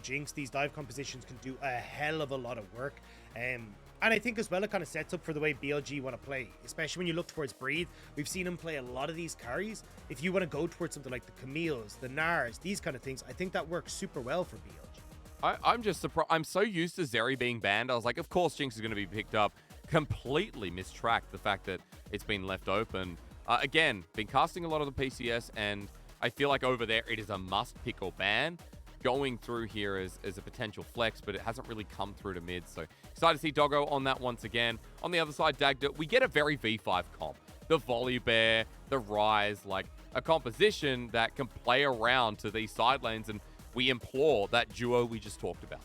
Jinx, these dive compositions can do a hell of a lot of work. And I think as well, it kind of sets up for the way BLG want to play, especially when you look towards Breathe. We've seen him play a lot of these carries. If you want to go towards something like the Camille's, the Gnars, these kind of things, I think that works super well for BLG. I'm just surprised. I'm so used to Zeri being banned. I was like, of course Jinx is going to be picked up. Completely mistracked the fact that it's been left open. Again, been casting a lot of the PCS, and I feel like over there it is a must pick or ban. Going through here as a potential flex, but it hasn't really come through to mid. So excited to see Doggo on that once again. On the other side, Dagda, we get a very V5 comp. The Volibear, the Ryze, like a composition that can play around to these side lanes, and we implore that duo we just talked about.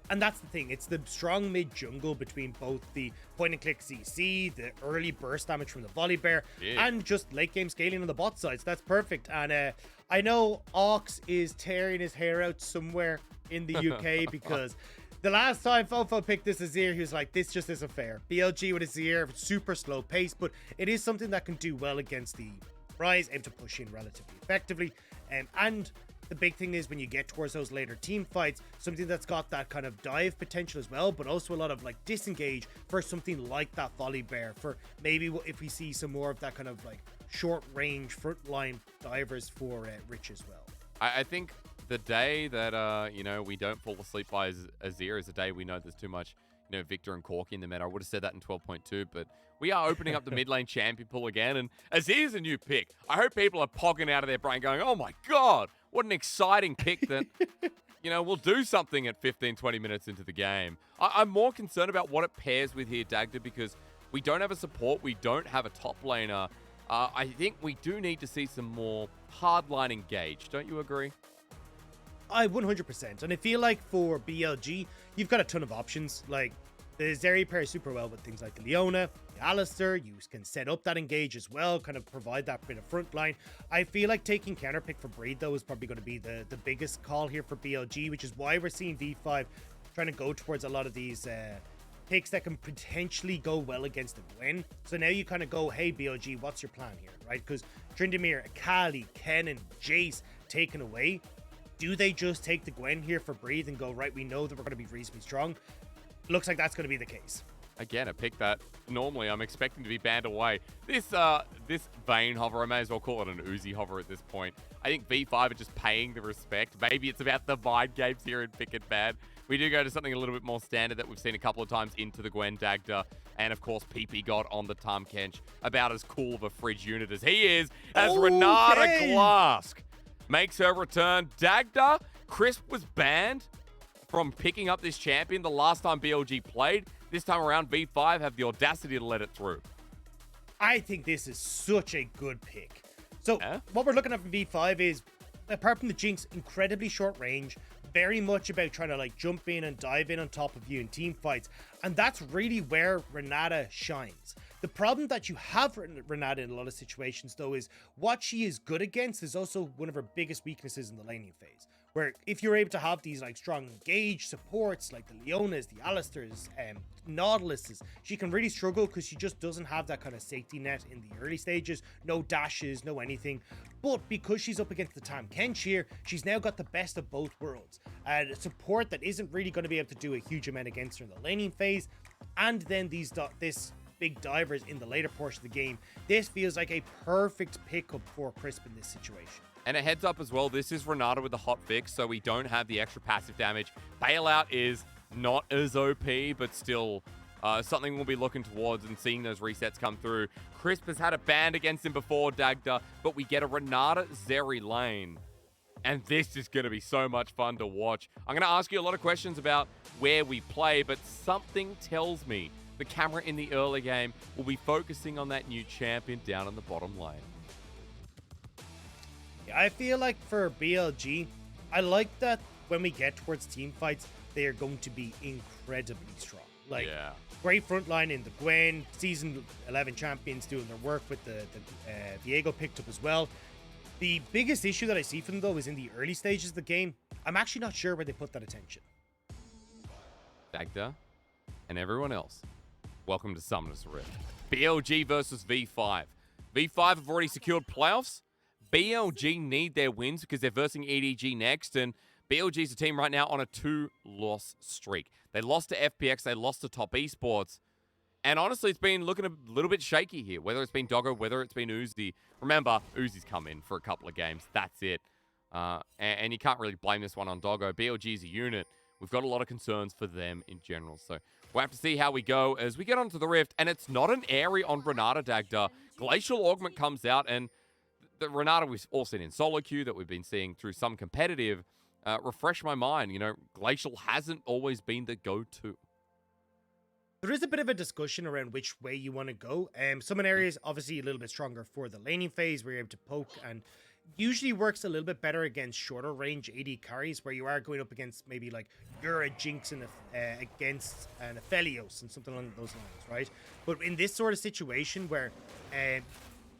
And that's the thing, it's the strong mid jungle between both the point and click CC, the early burst damage from the Volibear, and just late game scaling on the bot side. So that's perfect. And I know Ox is tearing his hair out somewhere in the UK because the last time FoFo picked this Azir, he was like, this just isn't fair. BLG with Azir, super slow pace, but it is something that can do well against the Ryze, able to push in relatively effectively. And the big thing is when you get towards those later team fights, something that's got that kind of dive potential as well, but also a lot of like disengage for something like that Volibear, for maybe if we see some more of that kind of like short range frontline divers for Rich as well. I think the day that, you know, we don't fall asleep by Azir is the day we know there's too much, you know, Victor and Corki in the meta. I would have said that in 12.2, but we are opening up the mid lane champion pool again, and Azir's a new pick. I hope people are pogging out of their brain going, oh my God, what an exciting pick that, you know, will do something at 15, 20 minutes into the game. I'm more concerned about what it pairs with here, Dagda, because we don't have a support. We don't have a top laner. I think we do need to see some more hardline engage. Don't you agree? I 100%. And I feel like for BLG, you've got a ton of options. Like, the Zeri pairs super well with things like the Leona, the Alistair. You can set up that engage as well, kind of provide that bit of front line. I feel like taking counter pick for Breed, though, is probably going to be the biggest call here for BLG, which is why we're seeing V5 trying to go towards a lot of these picks that can potentially go well against the Gwen. So now you kind of go, hey, BLG, what's your plan here, right? Because Tryndamere, Akali, Kennen, Jace taken away. Do they just take the Gwen here for Breathe and go, right, we know that we're going to be reasonably strong? Looks like that's going to be the case. Again, a pick that normally I'm expecting to be banned away. This Vayne hover, I may as well call it an Uzi hover at this point. I think V5 are just paying the respect. Maybe it's about the mind games here and pick it bad. We do go to something a little bit more standard that we've seen a couple of times into the Gwen Dagda. And of course, ppgod on the Tahm Kench. About as cool of a fridge unit as he is, as Renata Glask makes her return. Dagda, Crisp was banned from picking up this champion the last time BLG played. This time around, V5 have the audacity to let it through. I think this is such a good pick. So what we're looking at from V5 is, apart from the Jinx, incredibly short range, very much about trying to like jump in and dive in on top of you in team fights. And that's really where Renata shines. The problem that you have Renata in a lot of situations, though, is what she is good against is also one of her biggest weaknesses in the laning phase. Where if you're able to have these like strong engage supports like the Leonas, the Alistairs, Nautiluses, she can really struggle because she just doesn't have that kind of safety net in the early stages. No dashes, no anything. But because she's up against the Tahm Kench here, she's now got the best of both worlds. Support that isn't really going to be able to do a huge amount against her in the laning phase, and then this big divers in the later portion of the game. This feels like a perfect pickup for Crisp in this situation. And a heads up as well, this is Renata with the hot fix, so we don't have the extra passive damage. Bailout is not as OP, but still something we'll be looking towards and seeing those resets come through. Crisp has had a band against him before, Dagda, but we get a Renata Zeri lane. And this is going to be so much fun to watch. I'm going to ask you a lot of questions about where we play, but something tells me the camera in the early game will be focusing on that new champion down in the bottom lane. I feel like for BLG, I like that when we get towards team fights, they are going to be incredibly strong. Like, great front line in the Gwen, Season 11 champions doing their work with the Viego picked up as well. The biggest issue that I see for them, though, is in the early stages of the game. I'm actually not sure where they put that attention. Dagda and everyone else, welcome to Summoner's Rift. BLG versus V5. V5 have already secured playoffs. BLG need their wins because they're versing EDG next, and BLG's a team right now on a 2-loss streak. They lost to FPX, they lost to Top Esports. And honestly, it's been looking a little bit shaky here, whether it's been Doggo, whether it's been Uzi. Remember, Uzi's come in for a couple of games. That's it. And you can't really blame this one on Doggo. BLG's a unit. We've got a lot of concerns for them in general. So we'll have to see how we go as we get onto the Rift. And it's not an airy on Renata, Dagda. Glacial Augment comes out, and the Renata we've all seen in solo queue that we've been seeing through some competitive. Refresh my mind. You know, Glacial hasn't always been the go-to. There is a bit of a discussion around which way you want to go. Some areas obviously a little bit stronger for the laning phase where you're able to poke, and usually works a little bit better against shorter range AD carries where you are going up against maybe like you're a Jinx and against an Aphelios and something along those lines, right? But in this sort of situation where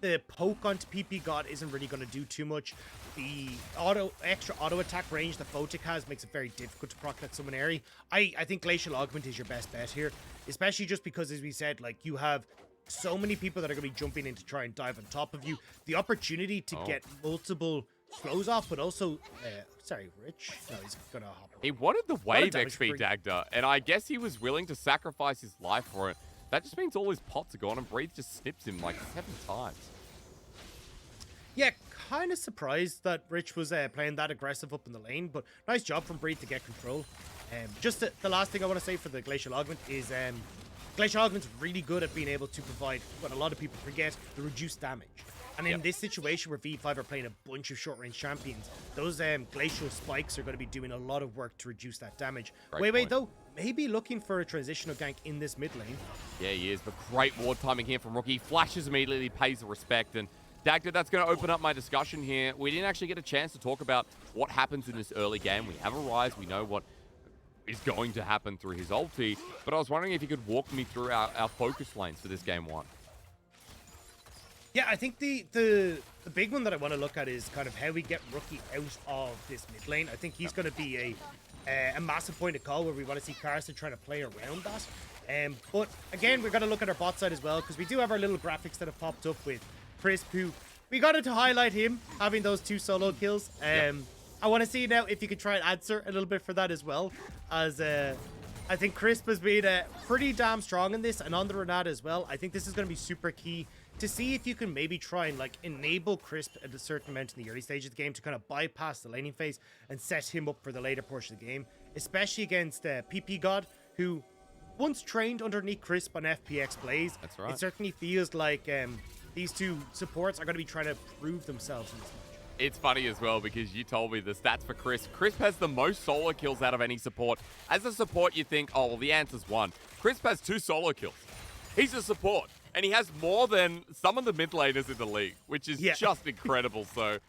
the poke onto ppgod isn't really going to do too much, the extra auto attack range that Photic has makes it very difficult to proc that summon area. I think Glacial Augment is your best bet here, especially just because, as we said, like you have so many people that are going to be jumping in to try and dive on top of you. The opportunity to get multiple slows off, but also, sorry, Rich. No, he's going to hop over. He wanted the wave XP, Dagda, and I guess he was willing to sacrifice his life for it. That just means all his pots are gone, and Breathe just snips him like 7 times. Yeah, kind of surprised that Rich was playing that aggressive up in the lane, but nice job from Breathe to get control. Just the last thing I want to say for the Glacial Augment is Glacial Augment's really good at being able to provide what a lot of people forget, the reduced damage. And in this situation where V5 are playing a bunch of short-range champions, those Glacial Spikes are going to be doing a lot of work to reduce that damage. WeiWei, though, maybe looking for a transitional gank in this mid lane. Yeah, he is, but great ward timing here from Rookie. Flashes immediately, pays the respect, and Dagda, that's going to open up my discussion here. We didn't actually get a chance to talk about what happens in this early game. We have a Ryze, we know what is going to happen through his ulti, but I was wondering if you could walk me through our focus lanes for this game 1. Yeah, I think the big one that I want to look at is kind of how we get Rookie out of this mid lane. I think he's going to be a massive point of call where we want to see Karsa trying to play around that. But again, we've got to look at our bot side as well, because we do have our little graphics that have popped up with Crisp, who we got to highlight him having those 2 solo kills. I want to see now if you could try and answer a little bit for that as well, as I think Crisp has been pretty damn strong in this, and on the Renata as well. I think this is going to be super key to see if you can maybe try and like enable Crisp at a certain amount in the early stage of the game to kind of bypass the laning phase and set him up for the later portion of the game, especially against ppgod, who once trained underneath Crisp on FPX Blaze. That's right. It certainly feels like these 2 supports are going to be trying to prove themselves in this match. It's funny as well because you told me the stats for Crisp. Crisp has the most solo kills out of any support. As a support, you think, oh, well, the answer's 1. Crisp has 2 solo kills. He's a support, and he has more than some of the mid laners in the league, which is just incredible. So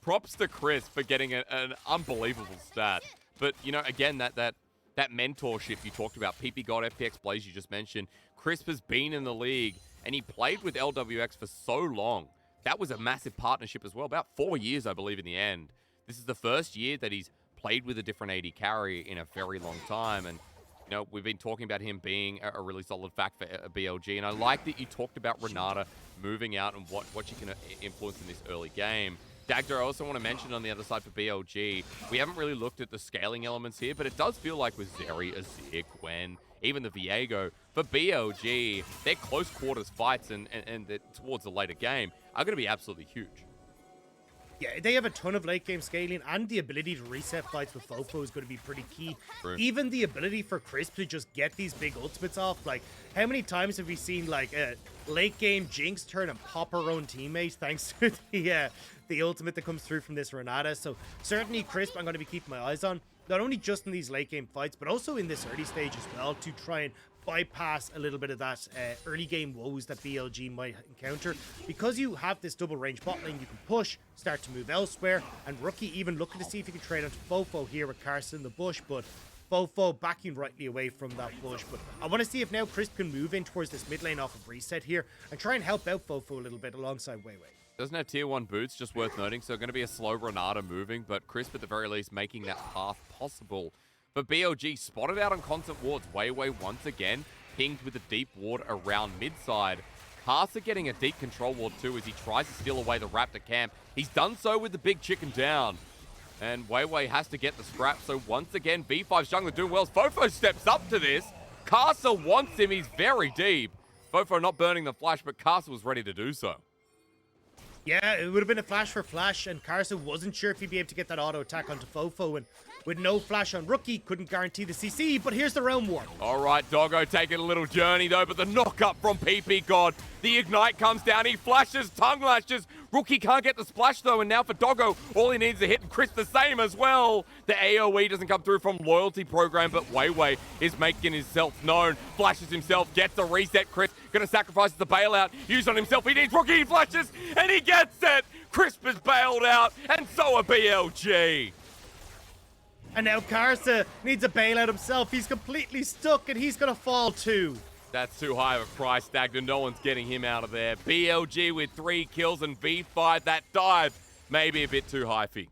props to Crisp for getting an unbelievable stat. But, you know, again, that mentorship you talked about, ppgod, FPX Blaze you just mentioned, Crisp has been in the league, and he played with LWX for so long. That was a massive partnership as well, about 4 years, I believe, in the end. This is the first year that he's played with a different AD carry in a very long time, and you know, we've been talking about him being a really solid fact for BLG, and I like that you talked about Renata moving out and what she can influence in this early game. Dagda, I also want to mention on the other side for BLG, we haven't really looked at the scaling elements here, but it does feel like with Zeri, Azir, Gwen, even the Viego, for BLG, their close quarters fights and towards the later game are going to be absolutely huge. Yeah, they have a ton of late game scaling, and the ability to reset fights with FoFo is going to be pretty key. True. Even the ability for Crisp to just get these big ultimates off. Like, how many times have we seen like a late game Jinx turn and pop her own teammate thanks to the ultimate that comes through from this Renata? So certainly Crisp I'm going to be keeping my eyes on, not only just in these late game fights, but also in this early stage as well, to try and bypass a little bit of that early game woes that BLG might encounter. Because you have this double range bot lane, you can push, start to move elsewhere, and Rookie even looking to see if he can trade onto FoFo here with Karsa in the bush, but FoFo backing rightly away from that bush. But I want to see if now Crisp can move in towards this mid lane off of reset here and try and help out FoFo a little bit alongside WeiWei. Doesn't have tier 1 boots, just worth noting, so going to be a slow Renata moving, but Crisp at the very least making that path possible. But BLG spotted out on constant wards. WeiWei once again pinged with a deep ward around mid-side. Karsa getting a deep control ward too as he tries to steal away the Raptor camp. He's done so with the big chicken down. And WeiWei has to get the scrap. So once again, V5's jungler doing well. FoFo steps up to this. Karsa wants him. He's very deep. FoFo not burning the flash, but Karsa was ready to do so. Yeah, it would have been a flash for flash, and Karsa wasn't sure if he'd be able to get that auto attack onto FoFo, and with no flash on Rookie, couldn't guarantee the CC, but here's the round one. All right, Doggo taking a little journey though, but the knock-up from ppgod. The ignite comes down, he flashes, tongue lashes. Rookie can't get the splash though, and now for Doggo, all he needs is a hit, and Chris the same as well. The AoE doesn't come through from Loyalty Program, but WeiWei is making himself known. Flashes himself, gets the reset. Chris gonna sacrifice the bailout, use on himself, he needs Rookie, he flashes, and he gets it. Crisp is bailed out, and so are BLG. And now Karsa needs a bailout himself. He's completely stuck, and he's going to fall too. That's too high of a price, Dagda. No one's getting him out of there. BLG with 3 kills and V5. That dive may be a bit too hypey.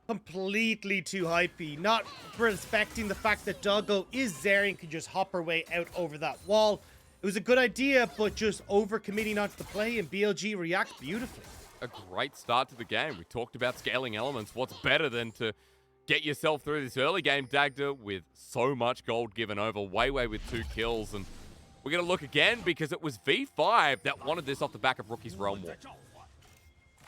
Completely too hypey. Not respecting the fact that Doggo is Zeri and can just hop her way out over that wall. It was a good idea, but just over-committing onto the play, and BLG react beautifully. A great start to the game. We talked about scaling elements. What's better than to get yourself through this early game, Dagda, with so much gold given over. WeiWei with 2 kills. And we're going to look again because it was V5 that wanted this off the back of Rookie's Realm Walk.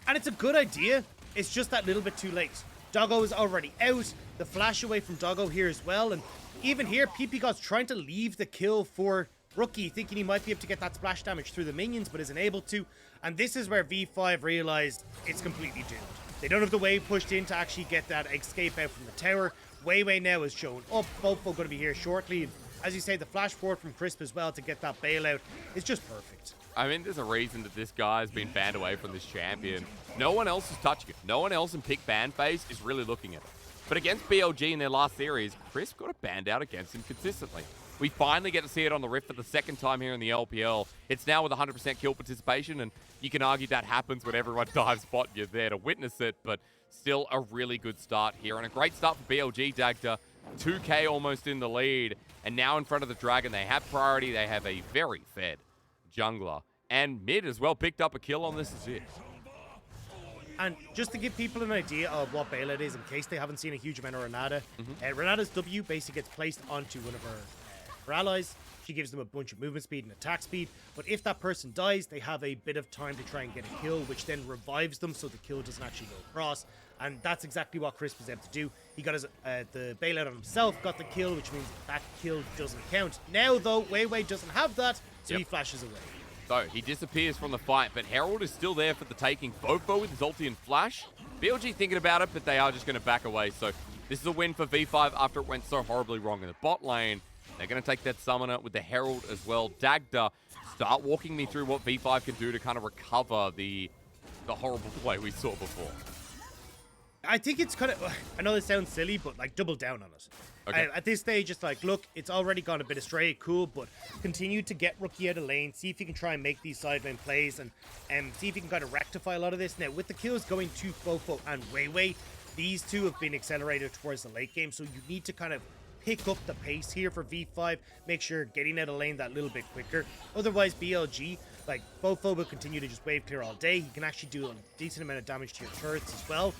And it's a good idea. It's just that little bit too late. Doggo is already out. The flash away from Doggo here as well. And even here, ppgod's trying to leave the kill for Rookie, thinking he might be able to get that splash damage through the minions, but isn't able to. And this is where V5 realized it's completely doomed. They don't have the wave pushed in to actually get that escape out from the tower. WeiWei now is shown up. FoFo going to be here shortly. And as you say, the flash forward from Crisp as well to get that bailout is just perfect. I mean, there's a reason that this guy has been banned away from this champion. No one else is touching it. No one else in pick ban phase is really looking at it. But against BLG in their last series, Crisp got a banned out against him consistently. We finally get to see it on the Rift for the second time here in the LPL. It's now with 100% kill participation, and you can argue that happens when everyone dives bot and you're there to witness it, but still a really good start here. And a great start for BLG, Dagda. 2K almost in the lead, and now in front of the Dragon. They have priority. They have a very fed jungler. And mid as well picked up a kill on this Azir. And just to give people an idea of what bailout is, in case they haven't seen a huge amount of Renata, Renata's W basically gets placed onto one of her allies. She gives them a bunch of movement speed and attack speed, but if that person dies, they have a bit of time to try and get a kill, which then revives them so the kill doesn't actually go across. And that's exactly what Chris was able to do. He got his, the bailout on himself, got the kill, which means that kill doesn't count. Now, though, WeiWei doesn't have that, so he flashes away. So he disappears from the fight, but Herald is still there for the taking. FoFo with his ulti and flash. BLG thinking about it, but they are just going to back away. So this is a win for V5 after it went so horribly wrong in the bot lane. They're going to take that summoner with the Herald as well. Dagda, start walking me through what V5 can do to kind of recover the horrible play we saw before. I think it's kind of, I know this sounds silly, but like double down on it. Okay. At this stage, it's like, look, it's already gone a bit astray, cool, but continue to get Rookie out of lane, see if you can try and make these sideline plays, and see if you can kind of rectify a lot of this. Now, with the kills going to FoFo and WeiWei, these two have been accelerated towards the late game, so you need to kind of pick up the pace here for V5, make sure getting out of lane that little bit quicker. Otherwise, BLG, like, FoFo will continue to just wave clear all day. He can actually do a decent amount of damage to your turrets as well.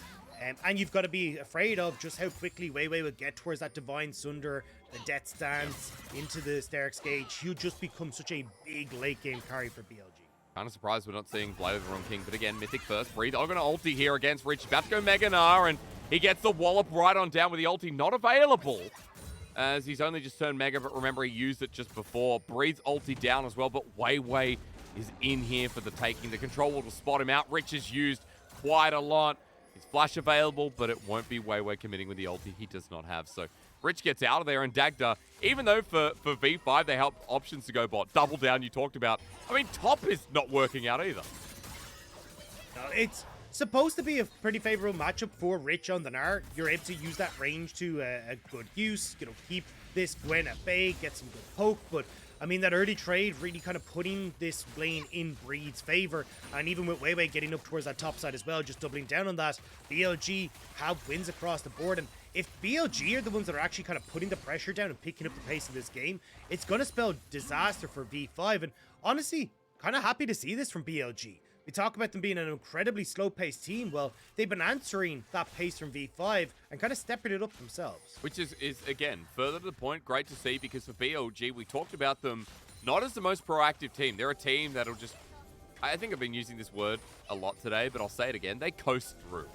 And you've got to be afraid of just how quickly WeiWei will get towards that Divine Sunder, the Death Stance, into the Hysterics gauge. He'll just become such a big late game carry for BLG. Kind of surprised we're not seeing Blade of the Wrong King, but again, Mythic first. Breathe. I'm going to ulti here against Rich. About to go Mega Gnar, and he gets the wallop right on down with the ulti not available, as he's only just turned Mega, but remember he used it just before. Breathes ulti down as well, but WeiWei is in here for the taking. The control will spot him out. Rich is used quite a lot. His flash available, but it won't be WeiWei committing with the ulti he does not have. So Rich gets out of there, and Dagda, even though for V5 they help options to go bot, double down you talked about. I mean, top is not working out either. It's supposed to be a pretty favorable matchup for Rich on the Gnar. You're able to use that range to a good use, you know, keep this Gwen at bay, get some good poke, but I mean, that early trade really kind of putting this lane in Breed's favor. And even with WeiWei getting up towards that top side as well, just doubling down on that, BLG have wins across the board. And if BLG are the ones that are actually kind of putting the pressure down and picking up the pace of this game, it's going to spell disaster for V5. And honestly, kind of happy to see this from BLG. We talk about them being an incredibly slow-paced team. Well, they've been answering that pace from V5 and kind of stepping it up themselves. Which is again, further to the point, great to see, because for BLG, we talked about them not as the most proactive team. They're a team that'll just, I think I've been using this word a lot today, but I'll say it again, they coast through.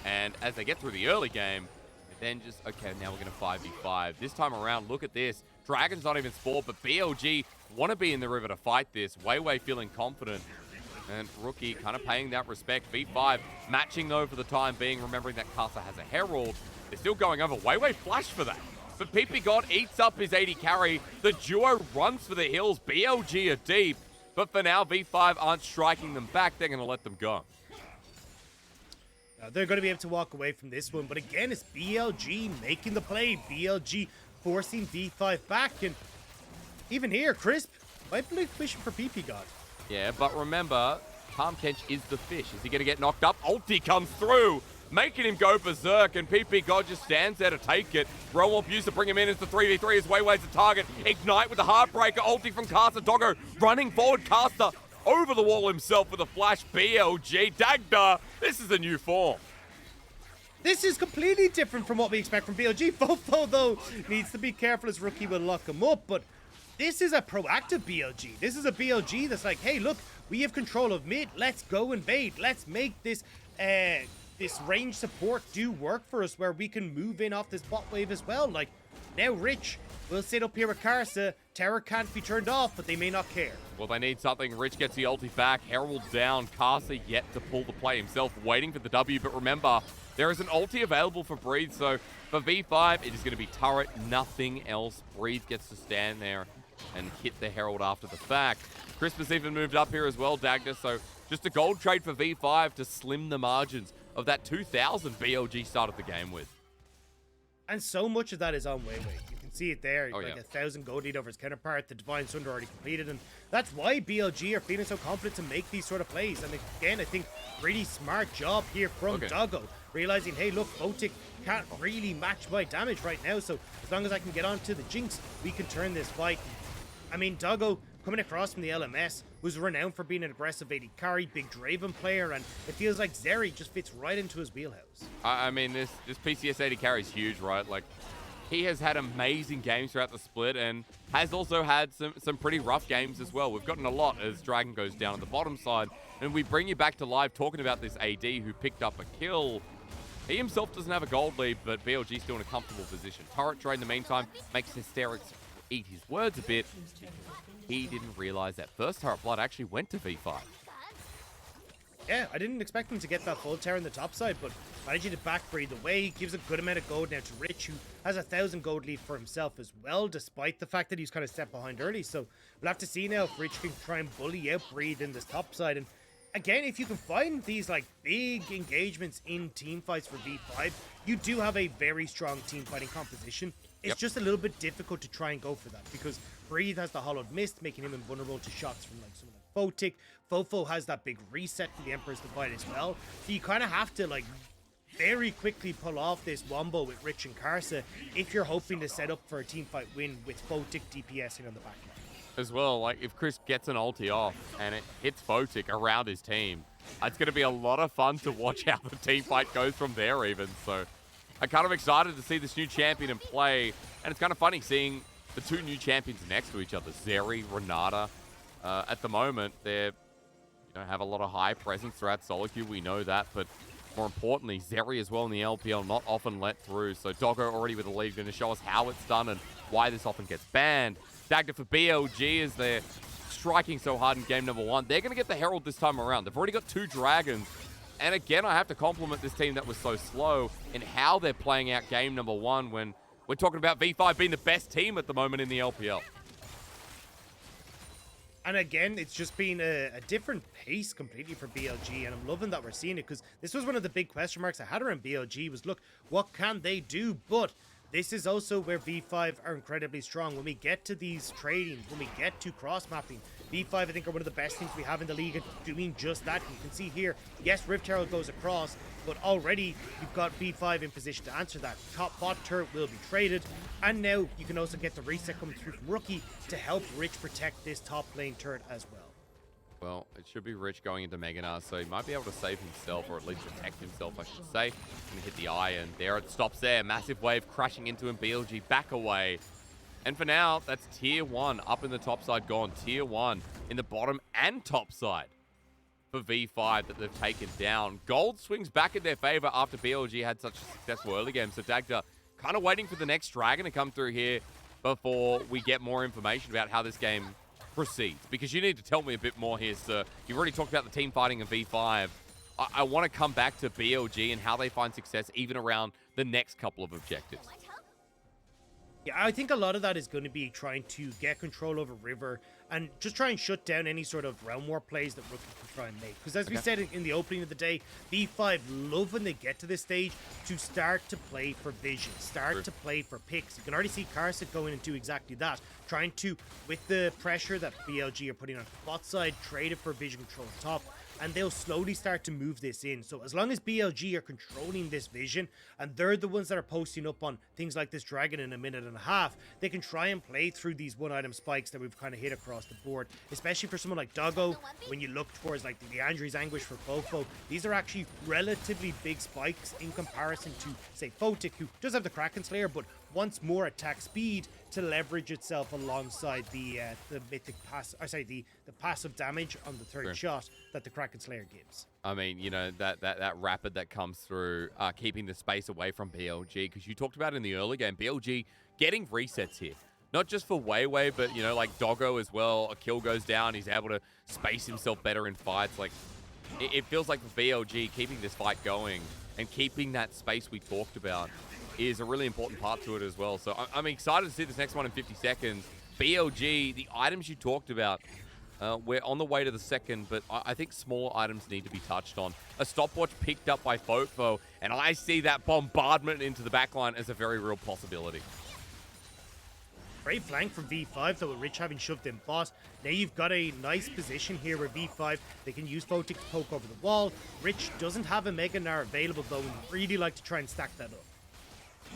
And as they get through the early game, then just, okay, now we're going to 5v5. This time around, look at this. Dragon's not even spawned, but BLG want to be in the river to fight this. WeiWei feeling confident. And Rookie kind of paying that respect. V5 matching though for the time being, remembering that Karsa has a Herald. They're still going over. WeiWei flashed for that. But ppgod eats up his AD carry. The duo runs for the hills. BLG are deep. But for now, V5 aren't striking them back. They're going to let them go. They're going to be able to walk away from this one. But again, it's BLG making the play. BLG forcing V5 back. And even here, Crisp might be fishing for ppgod. Yeah, but remember, Tahm Kench is the fish. Is he going to get knocked up? Ulti comes through, making him go berserk, and ppgod just stands there to take it. Roll-up used to bring him in as the 3v3 as WeiWei's the target. Ignite with the Heartbreaker, ulti from Karsa. Doggo running forward, Karsa over the wall himself with a flash. BLG, Dagda, this is a new form. This is completely different from what we expect from BLG. FoFo, though, needs to be careful as Rookie will lock him up, but this is a proactive BLG. This is a BLG that's like, hey, look, we have control of mid. Let's go invade. Let's make this this range support do work for us, where we can move in off this bot wave as well. Like, now Rich will sit up here with Karsa. Terror can't be turned off, but they may not care. Well, they need something. Rich gets the ulti back. Herald down. Karsa yet to pull the play himself, waiting for the W. But remember, there is an ulti available for Breathe. So for V5, it is going to be turret, nothing else. Breathe gets to stand there and hit the Herald after the fact. Christmas even moved up here as well, Dagda. So just a gold trade for V5 to slim the margins of that 2,000 BLG started the game with. And so much of that is on WeiWei. You can see it there. Oh, like yeah. 1,000 gold lead over his counterpart. The Divine Sunder already completed. And that's why BLG are feeling so confident to make these sort of plays. And again, I think really smart job here from Doggo. Realizing, hey, look, Photic can't really match my damage right now. So as long as I can get onto the Jinx, we can turn this fight. I mean, Doggo coming across from the LMS, who's renowned for being an aggressive AD carry, big Draven player, and it feels like Zeri just fits right into his wheelhouse. I mean, this PCS AD carry is huge, right? Like, he has had amazing games throughout the split and has also had some pretty rough games as well. We've gotten a lot as Dragon goes down on the bottom side, and we bring you back to live talking about this AD who picked up a kill. He himself doesn't have a gold lead, but BLG's still in a comfortable position. Turret trade in the meantime makes Hysterics eat his words a bit. He didn't realize that first turret blood actually went to V5. Yeah, I didn't expect him to get that full tower on the top side, but managing to back breathe away gives a good amount of gold now to Rich, who has 1,000 gold lead for himself as well, despite the fact that he's kind of stepped behind early. So we'll have to see now if Rich can try and bully out breathe in this top side. And again, if you can find these like big engagements in team fights for V5, you do have a very strong team fighting composition. It's just a little bit difficult to try and go for that because Breathe has the Hollowed Mist, making him invulnerable to shots from like someone like Photic. FoFo has that big reset from the Emperor's Divide as well. So you kind of have to like very quickly pull off this wombo with Rich and Karsa if you're hoping to set up for a team fight win with Photic DPSing on the back line. As well, like if Chris gets an ulti off and it hits Photic around his team, it's going to be a lot of fun to watch how the team fight goes from there even. So I'm kind of excited to see this new champion in play. And it's kind of funny seeing the two new champions next to each other, Zeri, Renata. At the moment, they have a lot of high presence throughout solo queue. We know that, but more importantly, Zeri as well in the LPL, not often let through. So Doggo already with the lead, going to show us how it's done and why this often gets banned. Dagda for BLG as they're striking so hard in game number one. They're going to get the Herald this time around. They've already got 2 dragons. And again, I have to compliment this team that was so slow in how they're playing out game number one when we're talking about V5 being the best team at the moment in the LPL. And again, it's just been a different pace completely for BLG, and I'm loving that we're seeing it because this was one of the big question marks I had around BLG was, look, what can they do? But this is also where V5 are incredibly strong. When we get to these trading, when we get to cross-mapping, V5 I think are one of the best teams we have in the league at doing just that. You can see here, yes, Rift Herald goes across, but already you've got V5 in position to answer that. Top bot turret will be traded, and now you can also get the reset coming through from Rookie to help Rich protect this top lane turret as well. Well, it should be Rich going into Mega Gnar, so he might be able to save himself, or at least protect himself, I should say. Gonna hit the iron. There it stops there. Massive wave crashing into him. BLG back away. And for now, that's tier 1 up in the top side gone. Tier 1 in the bottom and top side for V5 that they've taken down. Gold swings back in their favor after BLG had such a successful early game. So Dagda kind of waiting for the next dragon to come through here before we get more information about how this game proceeds. Because you need to tell me a bit more here, sir. You've already talked about the team fighting in V5. I want to come back to BLG and how they find success even around the next couple of objectives. Yeah, I think a lot of that is going to be trying to get control over River and just try and shut down any sort of realm war plays that Rookie can try and make. Because as we said in the opening of the day, V5 love when they get to this stage to start to play for vision, start to play for picks. You can already see Karsa going and do exactly that, trying to, with the pressure that BLG are putting on bot side, trade it for vision control top, and they'll slowly start to move this in. So as long as BLG are controlling this vision, and they're the ones that are posting up on things like this dragon in a minute and a half, they can try and play through these one-item spikes that we've kind of hit across the board. Especially for someone like Doggo, when you look towards like the Andrew's Anguish for FoFo, these are actually relatively big spikes in comparison to, say, Photic, who does have the Kraken Slayer, but wants more attack speed to leverage itself alongside the mythic pass, the passive damage on the third shot that the Kraken Slayer gives. I mean, you know, that rapid that comes through, keeping the space away from BLG, because you talked about in the early game, BLG getting resets here. Not just for WeiWei, but, you know, like Doggo as well. A kill goes down, he's able to space himself better in fights. Like, it feels like for BLG, keeping this fight going and keeping that space we talked about is a really important part to it as well. So I'm excited to see this next one in 50 seconds. BLG, the items you talked about, we're on the way to the second, but I think smaller items need to be touched on. A stopwatch picked up by FoFo, and I see that bombardment into the backline as a very real possibility. Great flank from V5, though, with Rich having shoved in bot. Now you've got a nice position here where V5, they can use Photic to poke over the wall. Rich doesn't have a Mega Gnar available, though, and really like to try and stack that up.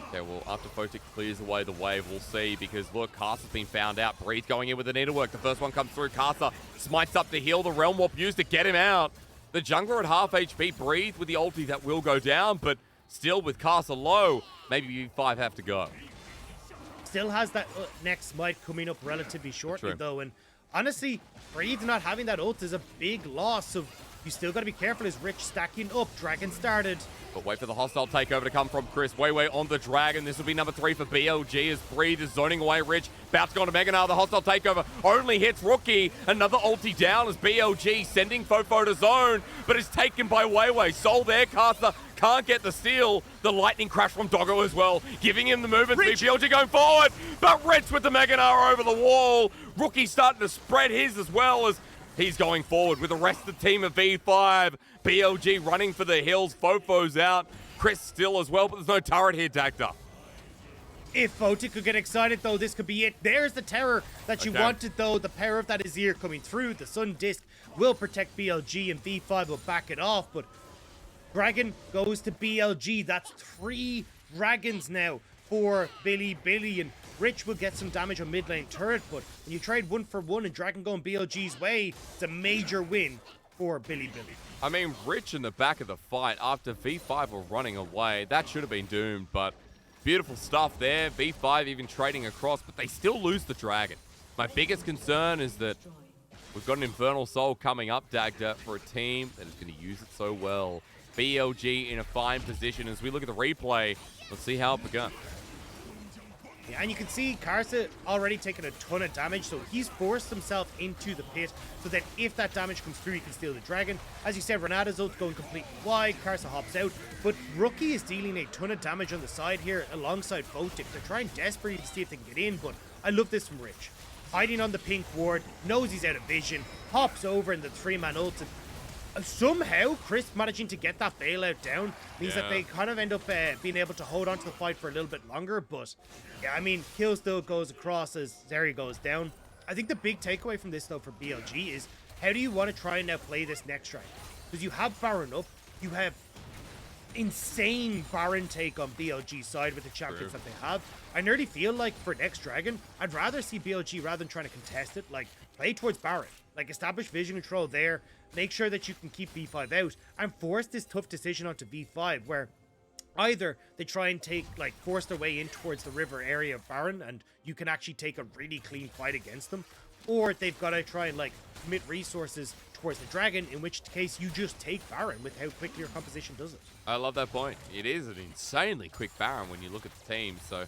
Okay, well, after Photic clears away the wave, we'll see, because, look, Karsa's been found out. Breeze going in with the needlework. The first one comes through. Karsa smites up to heal. The Realm Warp used to get him out. The jungler at half HP. Breeze with the ulti that will go down, but still with Karsa low, maybe V5 have to go. Still has that next smite coming up relatively shortly, though, and honestly, Breeze not having that ult is a big loss, so you still got to be careful as Rich stacking up. Dragon started. But wait for the hostile takeover to come from Chris. WeiWei on the Dragon. This will be number 3 for BLG as Breeze is zoning away Rich. About to go to Mega Gnar. The hostile takeover only hits Rookie. Another ulti down as BLG sending FoFo to zone, but it's taken by WeiWei. Soul there. Karsa can't get the steal. The lightning crash from Doggo as well, giving him the movement. BLG going forward, but Rich with the Mega Gnar over the wall. Rookie starting to spread his as well as he's going forward with the rest of the team of V5. BLG running for the hills. FoFo's out. Chris still as well, but there's no turret here, Dagda. If Photic could get excited, though, this could be it. There's the terror that you wanted, though. The power of that Azir coming through. The Sun Disc will protect BLG, and V5 will back it off, but Dragon goes to BLG. That's 3 dragons now for Bilibili, and Rich will get some damage on mid lane turret, but when you trade 1 for 1 and Dragon going BLG's way, it's a major win for Bilibili. I mean, Rich in the back of the fight after V5 were running away. That should have been doomed, but beautiful stuff there. V5 even trading across, but they still lose the Dragon. My biggest concern is that we've got an Infernal Soul coming up, Dagda, for a team that is going to use it so well. BLG in a fine position. As we look at the replay, let's see how it begun. Yeah, and you can see Karsa already taking a ton of damage, so he's forced himself into the pit so that if that damage comes through, he can steal the Dragon. As you said, Renata's ult going completely wide, Karsa hops out, but Rookie is dealing a ton of damage on the side here alongside Photic. They're trying desperately to see if they can get in, but I love this from Rich. Hiding on the pink ward, knows he's out of vision, hops over in the 3-man ult, and somehow Chris managing to get that bailout down means that they kind of end up being able to hold on to the fight for a little bit longer. But yeah, I mean, kill still goes across as Zeri goes down. I think the big takeaway from this, though, for BLG is how do you want to try and now play this next strike? Because you have Baron up, you have insane Baron take on BLG side with the champions that they have. I nearly feel like for next Dragon, I'd rather see BLG rather than trying to contest it. Like, play towards Baron. Like, establish vision control there. Make sure that you can keep V5 out and force this tough decision onto V5 where either they try and force their way in towards the river area of Baron and you can actually take a really clean fight against them, or they've got to try and commit resources towards the Dragon, in which case you just take Baron with how quickly your composition does it. I love that point. It is an insanely quick Baron when you look at the team. So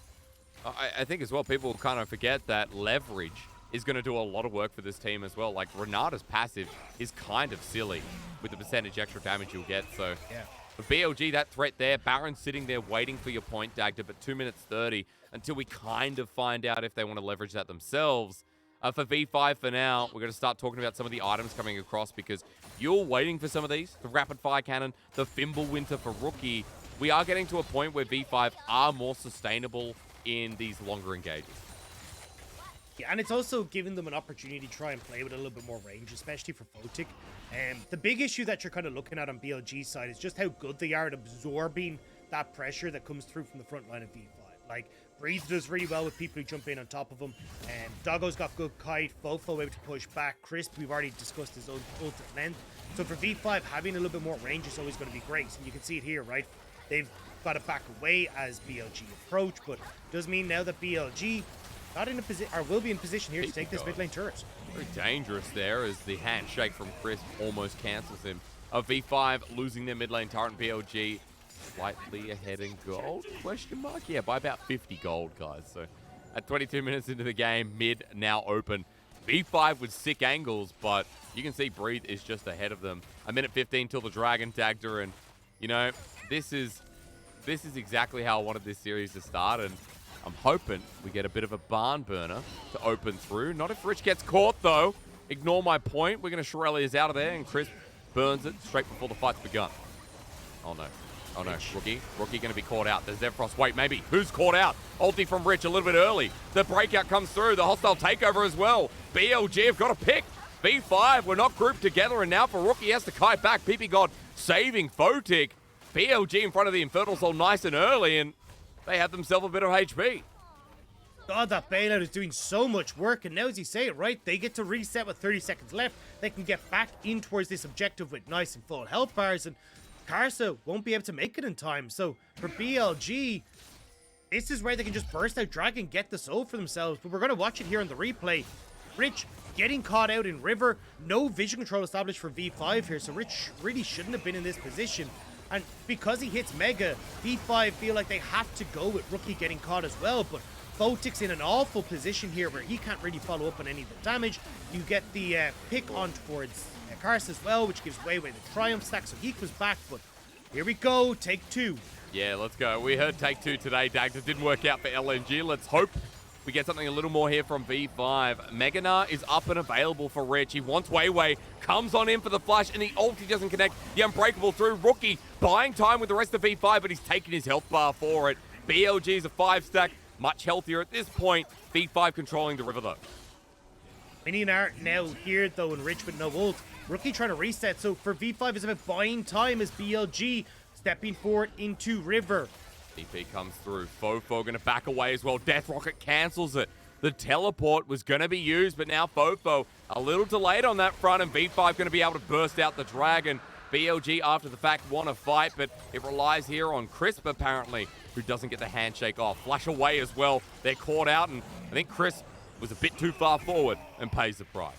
I think as well, people kind of forget that leverage is going to do a lot of work for this team as well. Like, Renata's passive is kind of silly with the percentage extra damage you'll get. So yeah. For BLG, that threat there, Baron's sitting there waiting for your point, Dagda, but 2 minutes 30 until we kind of find out if they want to leverage that themselves. For V5 for now, we're going to start talking about some of the items coming across because you're waiting for some of these. The Rapid Fire Cannon, the Fimbulwinter for Rookie. We are getting to a point where V5 are more sustainable in these longer engages. Yeah, and it's also giving them an opportunity to try and play with a little bit more range, especially for Photic. The big issue that you're kind of looking at on BLG's side is just how good they are at absorbing that pressure that comes through from the front line of V5. Like, Breeze does really well with people who jump in on top of him. Doggo's got good kite. FoFo able to push back. Crisp, we've already discussed his own ult at length. So for V5, having a little bit more range is always going to be great. And you can see it here, right? They've got to back away as BLG approach, but does mean now that BLG not in a position, or will be in position here to take this mid lane turret. Very dangerous there as the handshake from Crisp almost cancels him. V5 losing their mid lane turret, and BLG slightly ahead in gold, question mark? Yeah, by about 50 gold, guys. So at 22 minutes into the game, mid now open. V5 with sick angles, but you can see Breathe is just ahead of them. A minute 15 till the Dragon, Dagda, and you know, this is exactly how I wanted this series to start, and I'm hoping we get a bit of a barn burner to open through. Not if Rich gets caught, though. Ignore my point. We're going to Shirelli's out of there, and Crisp burns it straight before the fight's begun. Oh, no. Oh, no. Rookie going to be caught out. There's Zephyros. Wait, maybe. Who's caught out? Ulti from Rich a little bit early. The breakout comes through. The hostile takeover as well. BLG have got a pick. V5 were not grouped together, and now for Rookie, he has to kite back. ppgod saving Photic. BLG in front of the Infernal Soul nice and early, and they have themselves a bit of HP. God, that bailout is doing so much work, and now as you say it, right, they get to reset with 30 seconds left. They can get back in towards this objective with nice and full health bars, and Karsa won't be able to make it in time. So for BLG, this is where they can just burst out Dragon, get the soul for themselves, but we're going to watch it here on the replay. Rich getting caught out in River, no vision control established for V5 here, so Rich really shouldn't have been in this position. And because he hits Mega, V5 feel like they have to go with Rookie getting caught as well, but Photic's in an awful position here where he can't really follow up on any of the damage. You get the pick on towards Karsa as well, which gives WeiWei the Triumph stack, so he comes back, but here we go, take two. Yeah, let's go. We heard take two today, Dagda. Didn't work out for LNG. Let's hope we get something a little more here from V5. Gnar is up and available for Rich. He wants WeiWei, comes on in for the flash, and the ulti doesn't connect. The Unbreakable through. Rookie buying time with the rest of V5, but he's taking his health bar for it. BLG is a 5-stack, much healthier at this point. V5 controlling the river, though. Minion art now here, though, and Rich with no ult. Rookie trying to reset, so for V5 is about buying time as BLG stepping forward into river. TP comes through. FoFo going to back away as well. Death Rocket cancels it. The teleport was going to be used, but now FoFo a little delayed on that front, and V5 going to be able to burst out the Dragon. BLG, after the fact, want to fight, but it relies here on Crisp, apparently, who doesn't get the handshake off. Flash away as well. They're caught out, and I think Crisp was a bit too far forward and pays the price.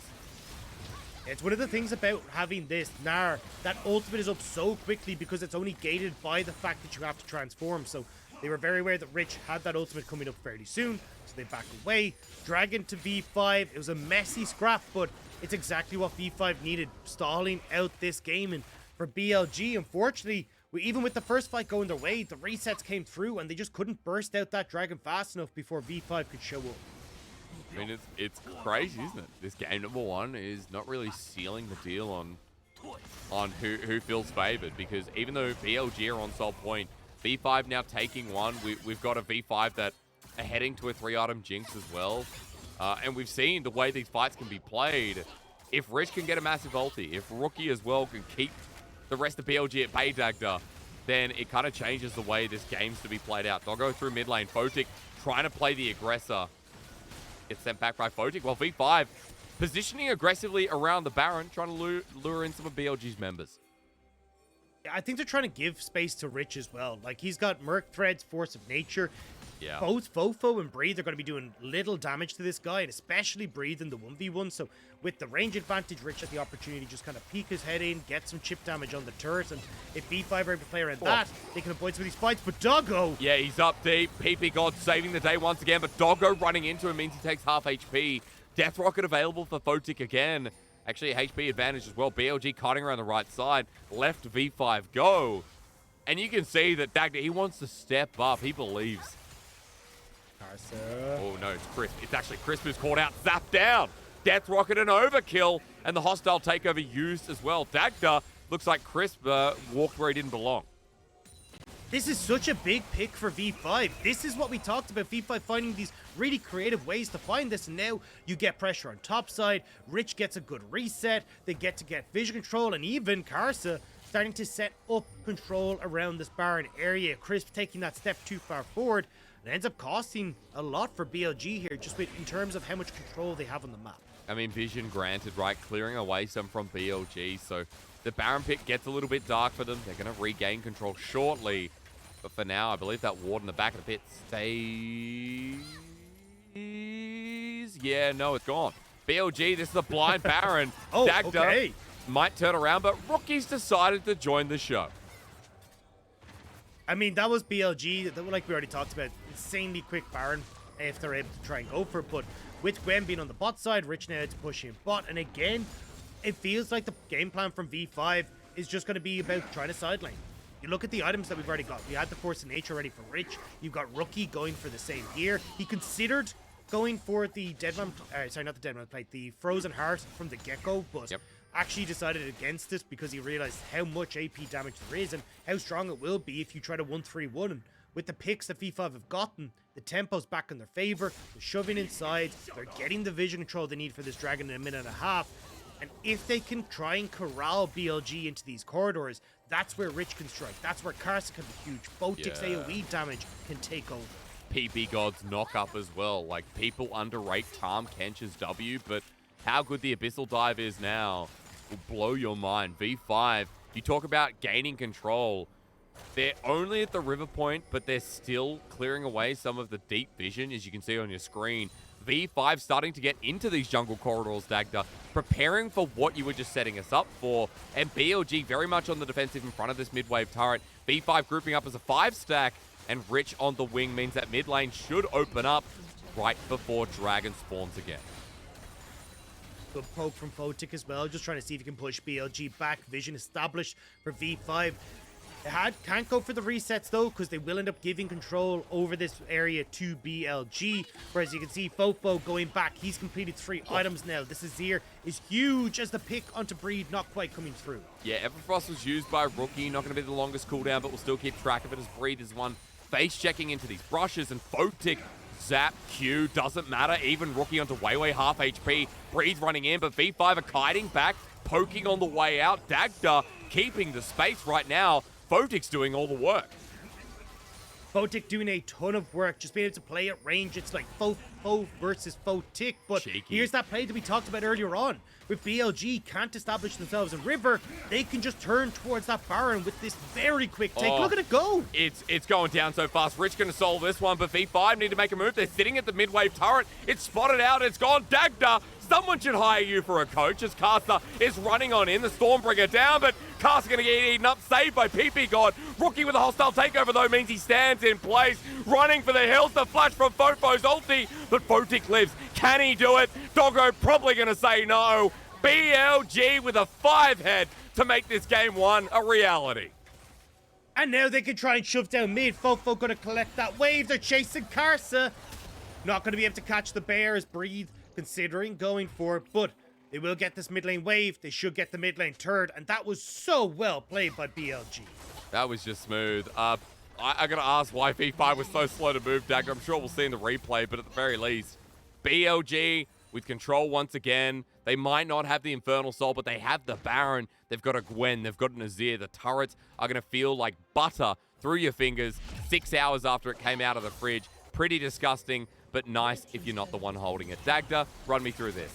It's one of the things about having this Gnar, that ultimate is up so quickly because it's only gated by the fact that you have to transform. So they were very aware that Rich had that ultimate coming up fairly soon, so they back away. Dragon to V5, it was a messy scrap, but it's exactly what V5 needed, stalling out this game. And for BLG, unfortunately, even with the first fight going their way, the resets came through and they just couldn't burst out that Dragon fast enough before V5 could show up. I mean, it's crazy, isn't it? This game number one is not really sealing the deal on who feels favored, because even though BLG are on sole point, V5 now taking one. We've got a V5 that are heading to a 3-item Jinx as well. And we've seen the way these fights can be played. If Rich can get a massive ulti, if Rookie as well can keep the rest of BLG at bay, Dagda, then it kind of changes the way this game's to be played out. Doggo through mid lane. Photic trying to play the aggressor. Gets sent back by Photic. Well, V5 positioning aggressively around the Baron, trying to lure in some of BLG's members. I think they're trying to give space to Rich as well. Like, he's got Merc Threads, Force of Nature. Yeah. Both FoFo and Breathe are going to be doing little damage to this guy, and especially Breathe in the 1v1. So with the range advantage, Rich had the opportunity to just kind of peek his head in, get some chip damage on the turret, and if V5 are able to play around that, they can avoid some of these fights. But Doggo! Yeah, he's up deep. ppgod saving the day once again, but Doggo running into him means he takes half HP. Death Rocket available for Photic again. Actually, a HP advantage as well. BLG cutting around the right side. Left V5 go. And you can see that Dagda, he wants to step up. He believes. Karsa. Oh, no, it's Crisp. It's actually Crisp who's caught out. Zap down. Death Rocket and overkill. And the hostile takeover used as well. Dagda looks like Crisp walked where he didn't belong. This is such a big pick for V5. This is what we talked about, V5 finding these really creative ways to find this, and now you get pressure on top side. Rich gets a good reset. They get vision control, and even Karsa starting to set up control around this Baron area. Crisp taking that step too far forward, and ends up costing a lot for BLG here, just in terms of how much control they have on the map. I mean, vision granted, right? Clearing away some from BLG, so the Baron pick gets a little bit dark for them. They're going to regain control shortly. But for now, I believe that ward in the back of the pit stays. Yeah, no, it's gone. BLG, this is a blind Baron. Oh, Dagda okay. might turn around, but Rookie's decided to join the show. I mean, that was BLG, like we already talked about, insanely quick Baron if they're able to try and go for it. But with Gwen being on the bot side, Rich now to push in bot. And again, it feels like the game plan from V5 is just going to be about trying to sideline. You look at the items that we've already got. We had the Force of Nature ready for Rich. You've got Rookie going for the same gear. He considered going for the Deadman, sorry, not the Deadman plate, the Frozen Heart from the get-go, but actually decided against it because he realized how much AP damage there is and how strong it will be if you try to 1-3-1. And with the picks that V5 have gotten, the tempo's back in their favor. They're shoving inside. They're getting the vision control they need for this dragon in a minute and a half. And if they can try and corral BLG into these corridors, that's where Rich can strike. That's where Karsa can be huge. Photic's AoE damage can take over. ppgod's knock up as well. Like, people underrate Tahm Kench's W, but how good the Abyssal Dive is now will blow your mind. V5, you talk about gaining control. They're only at the river point, but they're still clearing away some of the deep vision, as you can see on your screen. V5 starting to get into these jungle corridors, Dagda, preparing for what you were just setting us up for, and BLG very much on the defensive in front of this mid-wave turret. V5 grouping up as a 5-stack, and Rich on the wing means that mid lane should open up right before Dragon spawns again. Good poke from Photic as well, just trying to see if he can push BLG back. Vision established for V5. Can't go for the resets though, because they will end up giving control over this area to BLG. Whereas you can see FoFo going back. He's completed 3 items now. This Azir is huge as the pick onto Breed not quite coming through. Yeah, Everfrost was used by Rookie. Not going to be the longest cooldown, but we'll still keep track of it as Breed is one face checking into these brushes, and Photic zap Q doesn't matter. Even Rookie onto WeiWei half HP. Breed's running in, but V5 are kiting back, poking on the way out. Dagda keeping the space right now. Photic's doing all the work. Photic doing a ton of work, just being able to play at range. It's like FoFo versus Photic, but here's that play that we talked about earlier on. With BLG can't establish themselves in river, they can just turn towards that Baron with this very quick take. Look at it go. It's going down so fast. Rich going to solve this one, but V5 need to make a move. They're sitting at the mid-wave turret. It's spotted out. It's gone. Dagda, someone should hire you for a coach as Karsa is running on in. The Stormbringer down, but Karsa going to get eaten up. Saved by ppgod. Rookie with a hostile takeover, though, means he stands in place. Running for the hills. The flash from FoFo's ulti, but Photic lives. Can he do it? Doggo probably going to say no. BLG with a 5-head to make this game 1 a reality. And now they can try and shove down mid. FoFo going to collect that wave. They're chasing Karsa. Not going to be able to catch the bears. Breathe, considering going for it, but they will get this mid lane wave. They should get the mid lane turret, and that was so well played by BLG. That was just smooth. I got to ask why V5 was so slow to move, Dagger. I'm sure we'll see in the replay, but at the very least, BLG with control once again. They might not have the Infernal Soul, but they have the Baron. They've got a Gwen. They've got an Azir. The turrets are going to feel like butter through your fingers 6 hours after it came out of the fridge. Pretty disgusting, but nice if you're not the one holding it. Dagda, run me through this.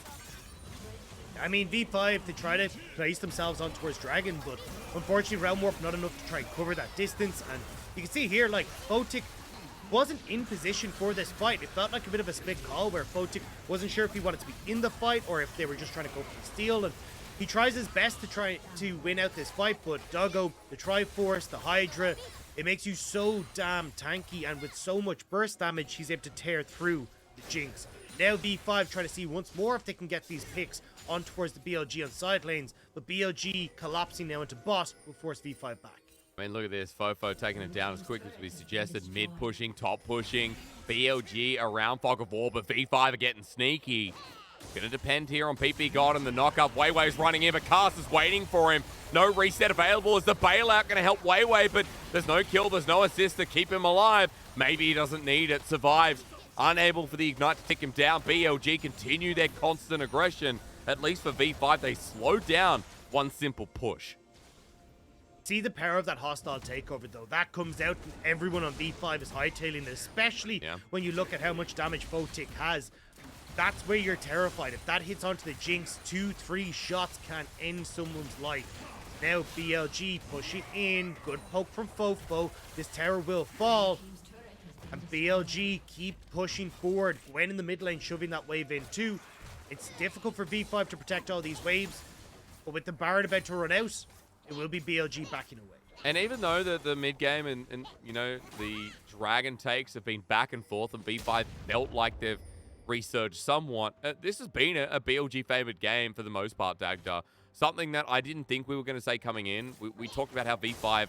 I mean, V5, they try to place themselves on towards Dragon, but unfortunately, Realm Warp not enough to try and cover that distance. And you can see here, like, Photic wasn't in position for this fight. It felt like a bit of a split call where Photic wasn't sure if he wanted to be in the fight or if they were just trying to go for the steal. And he tries his best to try to win out this fight, but Doggo, the Triforce, the Hydra, it makes you so damn tanky, and with so much burst damage, he's able to tear through the Jinx. Now V5 trying to see once more if they can get these picks on towards the BLG on side lanes, but BLG collapsing now into bot will force V5 back. I mean, look at this. FoFo taking it down as quick as we suggested. Mid pushing, top pushing. BLG around Fog of War, but V5 are getting sneaky. Gonna depend here on ppgod and the knock-up. WeiWei's running in, but Karsa's waiting for him. No reset available. Is the bailout gonna help WeiWei? But there's no kill, there's no assist to keep him alive. Maybe he doesn't need it. Survives. Unable for the Ignite to take him down. BLG continue their constant aggression. At least for V5, they slowed down one simple push. See the power of that hostile takeover, though. That comes out and everyone on V5 is hightailing it, especially when you look at how much damage Photic has. That's where you're terrified. If that hits onto the Jinx, 2-3 shots can end someone's life. Now BLG pushing in. Good poke from FoFo. This tower will fall. And BLG keep pushing forward. Gwen in the mid lane shoving that wave in too. It's difficult for V5 to protect all these waves. But with the Baron about to run out, it will be BLG backing away. And even though the mid game and you know, the Dragon takes have been back and forth and V5 felt like they've resurged somewhat, this has been a BLG favored game for the most part, Dagda. Something that I didn't think we were going to say coming in. We talked about how V5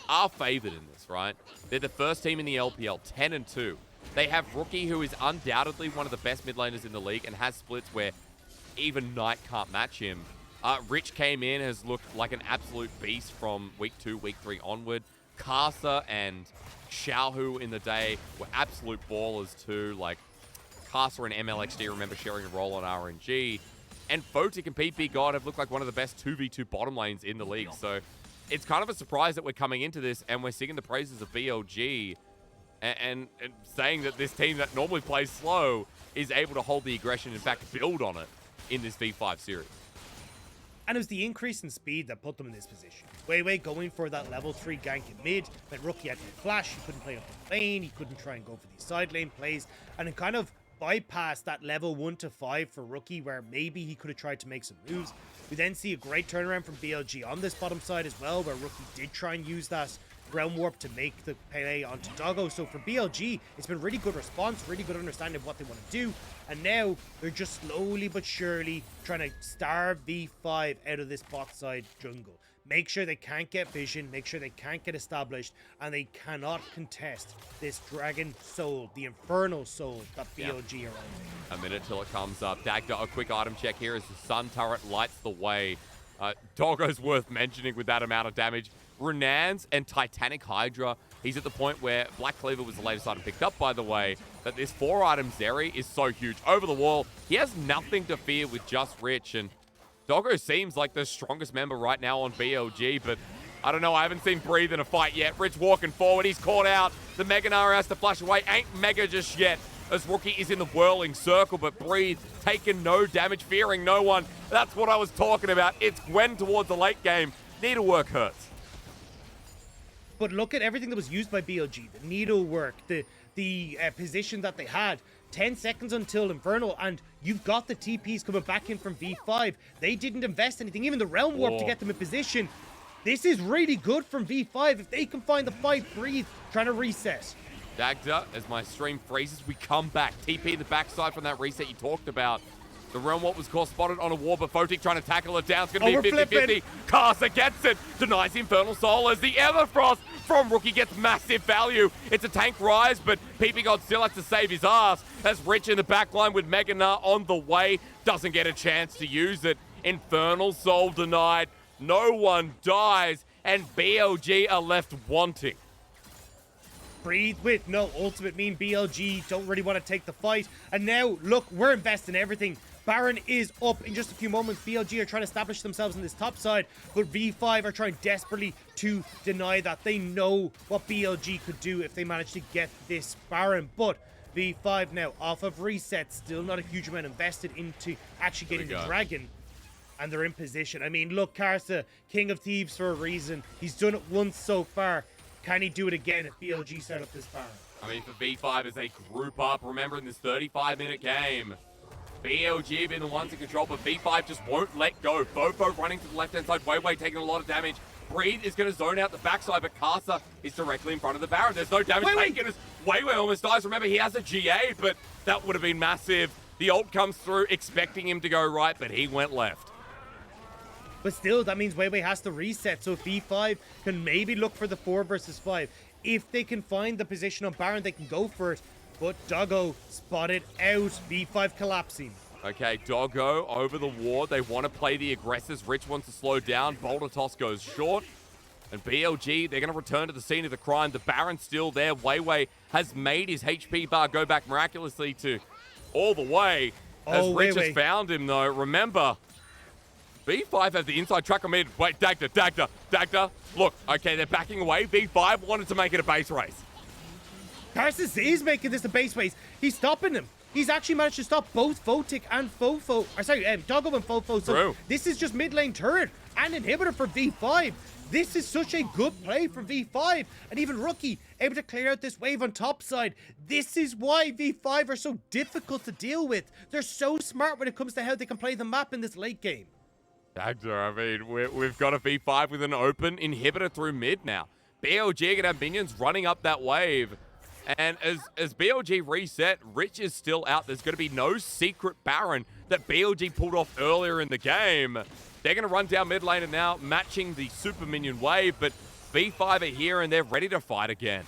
are favored in this, right? They're the first team in the LPL, 10-2. They have Rookie, who is undoubtedly one of the best mid laners in the league and has splits where even Knight can't match him. Rich came in, has looked like an absolute beast from week 2, week 3 onward. Karsa and Xiaohu in the day were absolute ballers too. Like, Karsa and MLXD remember sharing a role on RNG. And Photic and ppgod have looked like one of the best 2v2 bottom lanes in the league. So it's kind of a surprise that we're coming into this and we're singing the praises of BLG and saying that this team that normally plays slow is able to hold the aggression, in fact, build on it in this V5 series. And it was the increase in speed that put them in this position. WeiWei going for that level 3 gank in mid, but Rookie had no flash, he couldn't play up the lane, he couldn't try and go for these side lane plays, and it kind of bypassed that level 1 to 5 for Rookie, where maybe he could have tried to make some moves. We then see a great turnaround from BLG on this bottom side as well, where Rookie did try and use that Realm Warp to make the play onto Doggo. So for BLG, it's been really good response, really good understanding of what they want to do. And now they're just slowly but surely trying to starve V5 out of this bot side jungle. Make sure they can't get vision, make sure they can't get established, and they cannot contest this Dragon Soul, the Infernal Soul that BLG are on. A minute till it comes up. Dagda, a quick item check here as the Sun Turret lights the way. Doggo's worth mentioning with that amount of damage. Renans and Titanic Hydra. He's at the point where Black Cleaver was the latest item picked up, by the way, that this 4-item Zeri is so huge. Over the wall, he has nothing to fear with just Rich, and Doggo seems like the strongest member right now on BLG, but I don't know, I haven't seen Breathe in a fight yet. Rich walking forward, he's caught out. The Mega Gnar has to flash away. Ain't Mega just yet, as Rookie is in the whirling circle, but Breathe taking no damage, fearing no one. That's what I was talking about. It's Gwen towards the late game. Needlework hurts. But look at everything that was used by BLG, the needlework, the position that they had. 10 seconds until Infernal, and you've got the TPs coming back in from V5. They didn't invest anything, even the Realm Warp to get them in position. This is really good from V5. If they can find the fight, Breathe, trying to reset. Dagda, as my stream freezes, we come back. TP the backside from that reset you talked about. The Realm Warp was caught spotted on a wall, but Photic trying to tackle it down. It's going to be 50-50. Karsa gets it. Denies Infernal Soul as the Everfrost from Rookie gets massive value. It's a tank Ryze, but ppgod still has to save his ass as Rich in the backline with Mega Gnar on the way. Doesn't get a chance to use it. Infernal Soul denied. No one dies, and BLG are left wanting. Breathe with no ultimate mean BLG don't really want to take the fight. And now, look, we're investing everything. Baron is up in just a few moments. BLG are trying to establish themselves on this top side, but V5 are trying desperately to deny that. They know what BLG could do if they manage to get this Baron, but V5 now off of reset, still not a huge amount invested into actually getting the dragon, and they're in position. I mean, look, Karsa, King of Thieves for a reason. He's done it once so far. Can he do it again if BLG set up this Baron? I mean, for V5 as they group up, remember in this 35-minute game, BLG have been the ones in control, but V5 just won't let go. FoFo running to the left-hand side, WeiWei taking a lot of damage. Breathe is going to zone out the backside, but Karsa is directly in front of the Baron. There's no damage taken as WeiWei almost dies. Remember, he has a GA, but that would have been massive. The ult comes through, expecting him to go right, but he went left. But still, that means WeiWei has to reset, so V5 can maybe look for the 4 versus 5. If they can find the position on Baron, they can go for it. But Doggo spotted out, V5 collapsing. Okay, Doggo over the ward. They want to play the aggressors. Rich wants to slow down. Boulder toss goes short. And BLG, they're going to return to the scene of the crime. The Baron's still there. WeiWei has made his HP bar go back miraculously to all the way. As Rich has found him, though. Remember, V5 has the inside tracker mid. Wait, Dagda. Look, okay, they're backing away. V5 wanted to make it a base race. Karsa is making this a base race. He's stopping him. He's actually managed to stop both Photic and FoFo. Or sorry, Doggo and FoFo. So this is just mid lane turret and inhibitor for V5. This is such a good play from V5. And even Rookie able to clear out this wave on top side. This is why V5 are so difficult to deal with. They're so smart when it comes to how they can play the map in this late game. Dagda, I mean, we've got a V5 with an open inhibitor through mid now. BLG are going to have minions running up that wave. And as BLG reset, Rich is still out. There's going to be no secret Baron that BLG pulled off earlier in the game. They're going to run down mid lane and now matching the super minion wave, but V5 are here and they're ready to fight again.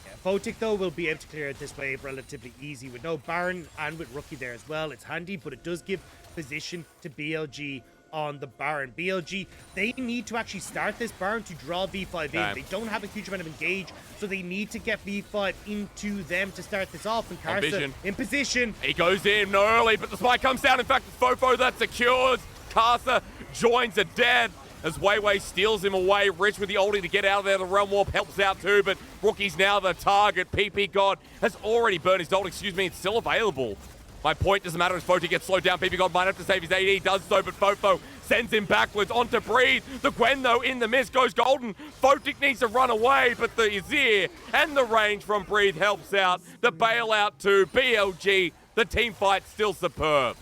Yeah, Photic, though, will be able to clear out this wave relatively easy with no Baron and with Rookie there as well. It's handy, but it does give position to BLG on the Baron. BLG, they need to actually start this Baron to draw V5 in. They don't have a huge amount of engage, so they need to get V5 into them to start this off. And Karsa in position. He goes in early, but the spike comes down. In fact, it's FoFo that secures. Karsa joins the dead as WeiWei steals him away. Rich with the ulti to get out of there. The Realm Warp helps out too, but Rookie's now the target. ppgod has already burned his ult. Excuse me, it's still available. My point doesn't matter as Photic gets slowed down. ppgod might have to save his AD. He does so, but FoFo sends him backwards onto Breathe. The Gwen, though, in the mist goes golden. Photic needs to run away, but the Azir and the range from Breathe helps out. The bailout to BLG. The team fight still superb.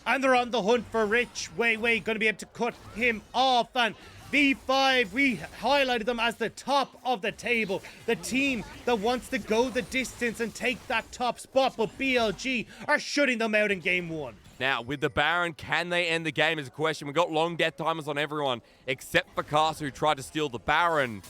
And they're on the hunt for Rich. WeiWei going to be able to cut him off. And V5, we highlighted them as the top of the table. The team that wants to go the distance and take that top spot. But BLG are shutting them out in game 1. Now, with the Baron, can they end the game is a question. We've got long death timers on everyone, except for Karsa, who tried to steal the Baron.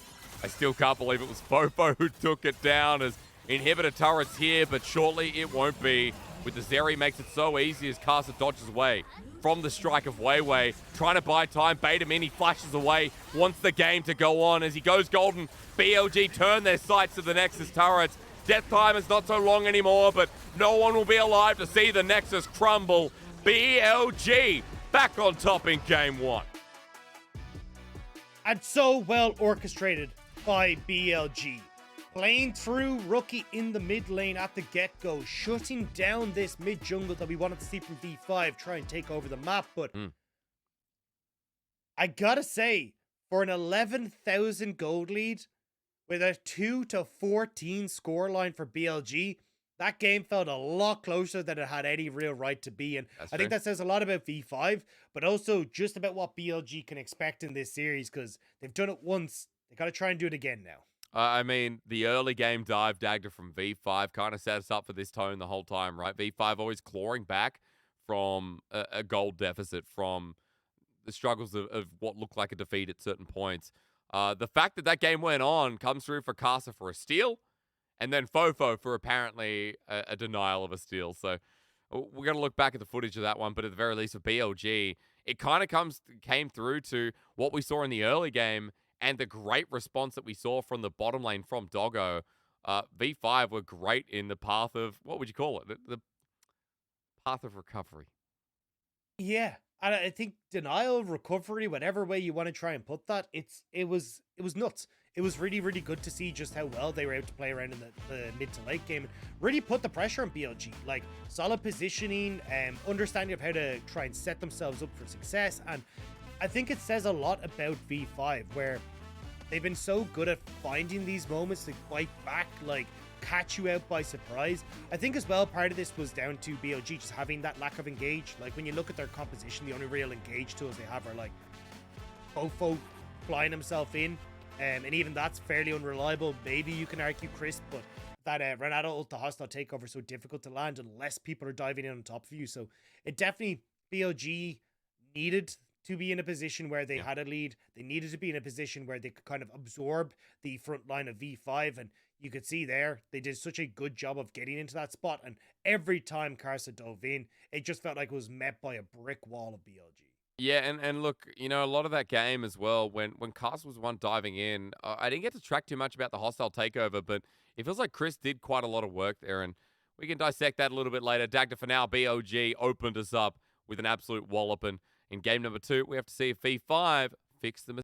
I still can't believe it was FoFo who took it down as inhibitor turrets here, but shortly it won't be. With the Zeri makes it so easy as Karsa dodges away from the strike of WeiWei. Trying to buy time, bait him in, he flashes away, wants the game to go on as he goes golden. BLG turn their sights to the Nexus turrets. Death time is not so long anymore, but no one will be alive to see the Nexus crumble. BLG back on top in game 1. And so well orchestrated by BLG. Playing through Rookie in the mid lane at the get-go, shutting down this mid jungle that we wanted to see from V5, try and take over the map. But I gotta say, for an 11,000 gold lead with a 2-14 scoreline for BLG, that game felt a lot closer than it had any real right to be. And I think that says a lot about V5, but also just about what BLG can expect in this series, because they've done it once. They gotta try and do it again now. I mean, the early game dive Dagda from V5 kind of set us up for this tone the whole time, right? V5 always clawing back from a gold deficit, from the struggles of what looked like a defeat at certain points. The fact that that game went on comes through for Karsa for a steal, and then FoFo for apparently a denial of a steal. So we're going to look back at the footage of that one, but at the very least of BLG, it kind of came through to what we saw in the early game and the great response that we saw from the bottom lane from Doggo. V5 were great in the path of, what would you call it? The path of recovery. Yeah, and I think denial, recovery, whatever way you want to try and put that, it was nuts. It was really, really good to see just how well they were able to play around in the mid to late game and really put the pressure on BLG. Like, solid positioning, understanding of how to try and set themselves up for success. And I think it says a lot about V5, where they've been so good at finding these moments to fight back, like, catch you out by surprise. I think as well, part of this was down to BLG just having that lack of engage. Like, when you look at their composition, the only real engage tools they have are like FoFo flying himself in, and even that's fairly unreliable. Maybe you can argue Crisp, but that Renata ult the hostile takeover is so difficult to land unless people are diving in on top of you. So it definitely, BLG needed to be in a position where they had a lead. They needed to be in a position where they could kind of absorb the front line of V5, and you could see there, they did such a good job of getting into that spot, and every time Karsa dove in, it just felt like it was met by a brick wall of BLG. Yeah, and look, you know, a lot of that game as well, when Karsa was the one diving in, I didn't get to track too much about the hostile takeover, but it feels like Chris did quite a lot of work there, and we can dissect that a little bit later. Dagda for now, BLG opened us up with an absolute wallop, and in game number 2, we have to see if V5 fix the